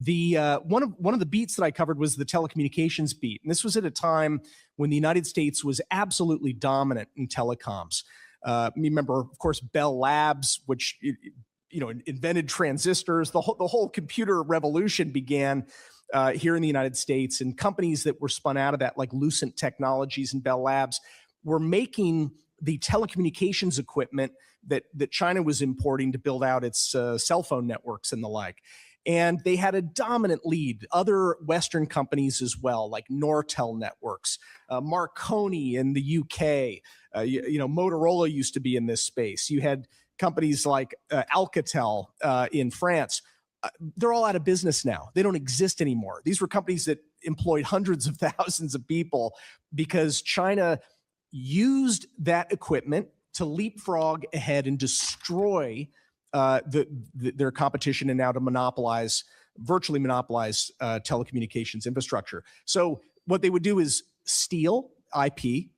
One of the beats that I covered was the telecommunications beat, and this was at a time when the United States was absolutely dominant in telecoms. Remember, of course, Bell Labs, which invented transistors. The whole computer revolution began here in the United States, and companies that were spun out of that, like Lucent Technologies and Bell Labs, were making the telecommunications equipment that China was importing to build out its cell phone networks and the like. And they had a dominant lead. Other Western companies as well, like Nortel Networks, Marconi in the UK, Motorola used to be in this space. You had companies like Alcatel in France. They're all out of business now. They don't exist anymore. These were companies that employed hundreds of thousands of people because China used that equipment to leapfrog ahead and destroy their competition, and now to virtually monopolize telecommunications infrastructure. So what they would do is steal IP,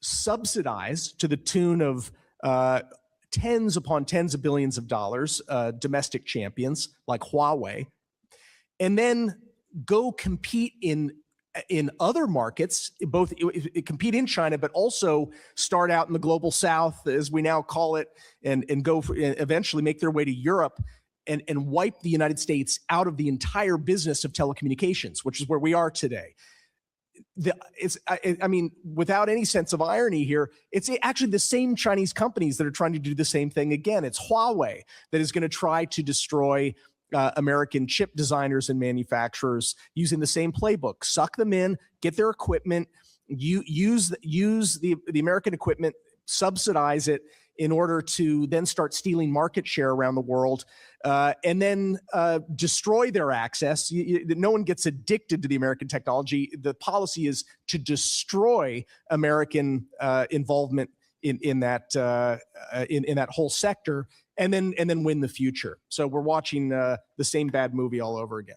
subsidize to the tune of tens upon tens of billions of dollars, domestic champions like Huawei, and then go compete in other markets, both compete in China, but also start out in the global south, as we now call it, and eventually make their way to Europe and wipe the United States out of the entire business of telecommunications, which is where we are today. Without any sense of irony here, it's actually the same Chinese companies that are trying to do the same thing again. It's Huawei that is going to try to destroy American chip designers and manufacturers using the same playbook. Suck them in, get their equipment, use the American equipment, subsidize it in order to then start stealing market share around the world, and then destroy their access. No one gets addicted to the American technology. The policy is to destroy American involvement in that whole sector, and then win the future. So we're watching the same bad movie all over again.